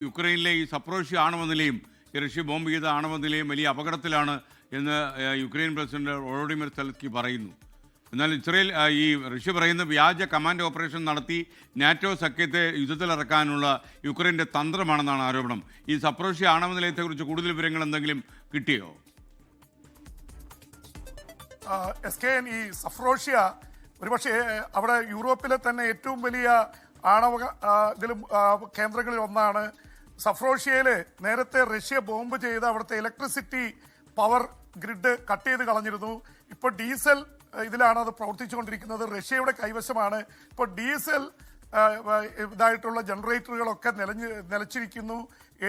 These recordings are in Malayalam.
യുക്രൈനിലെ ഈ സപ്രോഷ്യ ആണവ നിലയം റഷ്യ ബോംബ് ചെയ്ത ആണവ നിലയം വലിയ അപകടത്തിലാണ് എന്ന് യുക്രൈൻ പ്രസിഡന്റ് വോളോഡിമിർ സെലൻസ്കി പറയുന്നു. എന്നാൽ ഇസ്രയേൽ ഈ റഷ്യ പറയുന്ന വ്യാജ കമാൻഡ് ഓപ്പറേഷൻ നടത്തി നാറ്റോ സഖ്യത്തെ യുദ്ധത്തിലിറക്കാനുള്ള യുക്രൈൻ്റെ തന്ത്രമാണെന്നാണ് ആരോപണം. ഈ സപ്രോഷ്യ ആണവ നിലയത്തെക്കുറിച്ച് കൂടുതൽ വിവരങ്ങൾ എന്തെങ്കിലും കിട്ടിയോ? ഈ സഫ്രോഷ്യ ഒരുപക്ഷെ അവിടെ യൂറോപ്പിലെ തന്നെ ഏറ്റവും വലിയ ആണവ കേന്ദ്രങ്ങളിൽ ഒന്നാണ്. സഫ്രോഷ്യയിൽ നേരത്തെ റഷ്യ ബോംബ് ചെയ്ത് അവിടുത്തെ ഇലക്ട്രിസിറ്റി പവർ ഗ്രിഡ് കട്ട് ചെയ്ത് കളഞ്ഞിരുന്നു. ഇപ്പോൾ ഡീസൽ ഇതിലാണ് അത് പ്രവർത്തിച്ചുകൊണ്ടിരിക്കുന്നത്. റഷ്യയുടെ കൈവശമാണ്. ഇപ്പോൾ ഡീസൽ ഇതായിട്ടുള്ള ജനറേറ്ററുകളൊക്കെ നിലച്ചിരിക്കുന്നു.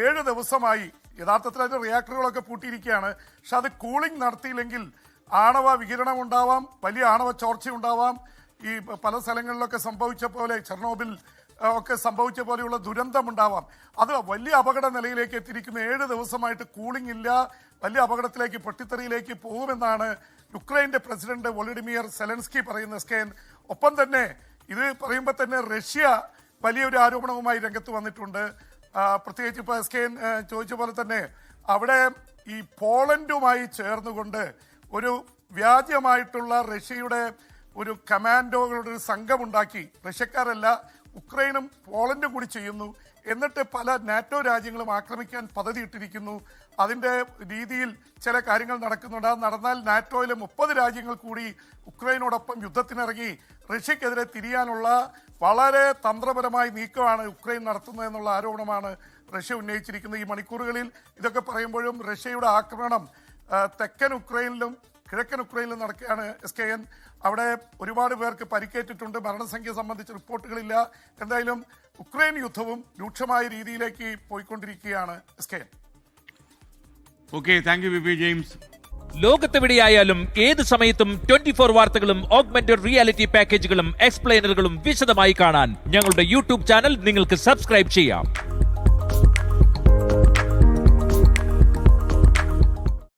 7 ദിവസമായി യഥാർത്ഥത്തിൽ അതിൻ്റെ റിയാക്ടറുകളൊക്കെ പൂട്ടിയിരിക്കുകയാണ്. പക്ഷെ അത് കൂളിംഗ് നടത്തിയില്ലെങ്കിൽ ആണവ വികിരണം ഉണ്ടാവാം, വലിയ ആണവ ചോർച്ച ഉണ്ടാവാം. ഈ പല സ്ഥലങ്ങളിലൊക്കെ സംഭവിച്ച പോലെ ചെർണോബിൽ ഒക്കെ സംഭവിച്ച പോലെയുള്ള ദുരന്തമുണ്ടാവാം. അത് വലിയ അപകട നിലയിലേക്ക് എത്തിയിരിക്കുന്ന 7 ദിവസമായിട്ട് കൂളിംഗ് ഇല്ല, വലിയ അപകടത്തിലേക്ക് പൊട്ടിത്തെറിയിലേക്ക് പോകുമെന്നാണ് യുക്രൈൻ്റെ പ്രസിഡന്റ് വോളോഡിമിർ സെലൻസ്കി പറയുന്ന. ഒപ്പം തന്നെ ഇത് പറയുമ്പോൾ തന്നെ റഷ്യ വലിയൊരു ആരോപണവുമായി രംഗത്ത് വന്നിട്ടുണ്ട്. പ്രത്യേകിച്ച് ഇപ്പോൾ ചോദിച്ച പോലെ തന്നെ അവിടെ ഈ പോളണ്ടുമായി ചേർന്നുകൊണ്ട് ഒരു വ്യാജമായിട്ടുള്ള റഷ്യയുടെ ഒരു കമാൻഡോകളുടെ ഒരു സംഘമുണ്ടാക്കി. റഷ്യക്കാരല്ല, ഉക്രൈനും പോളണ്ടും കൂടി ചെയ്യുന്നു. എന്നിട്ട് പല നാറ്റോ രാജ്യങ്ങളും ആക്രമിക്കാൻ പദ്ധതിയിട്ടിരിക്കുന്നു. അതിൻ്റെ രീതിയിൽ ചില കാര്യങ്ങൾ നടക്കുന്നുണ്ട്. അത് നടന്നാൽ നാറ്റോയിലെ 30 രാജ്യങ്ങൾ കൂടി ഉക്രൈനോടൊപ്പം യുദ്ധത്തിനിറങ്ങി റഷ്യക്കെതിരെ തിരിയാനുള്ള വളരെ തന്ത്രപരമായ നീക്കമാണ് ഉക്രൈൻ നടത്തുന്നത് എന്നുള്ള ആരോപണമാണ് റഷ്യ ഉന്നയിച്ചിരിക്കുന്നത്. ഈ മണിക്കൂറുകളിൽ ഇതൊക്കെ പറയുമ്പോഴും റഷ്യയുടെ ആക്രമണം തെക്കൻ ഉക്രൈനിലും കിഴക്കൻ ഉക്രൈനിലും നടക്കുകയാണ്. അവിടെ ഒരുപാട് പേർക്ക് പരിക്കേറ്റിട്ടുണ്ട്. മരണസംഖ്യ സംബന്ധിച്ച് റിപ്പോർട്ടുകളില്ല. എന്തായാലും ഉക്രൈൻ യുദ്ധവും രൂക്ഷമായ രീതിയിലേക്ക് പോയിക്കൊണ്ടിരിക്കുകയാണ്. Okay, thank you V P James. ലോകത്തെവിടെയായാലും ഏത് സമയത്തും 24 വാർത്തകളും ഓഗ്മെന്റഡ് റിയാലിറ്റി പാക്കേജുകളും എക്സ്പ്ലെയിനറുകളും വിശദമായി കാണാൻ ഞങ്ങളുടെ യൂട്യൂബ് ചാനൽ നിങ്ങൾക്ക് സബ്സ്ക്രൈബ് ചെയ്യാം.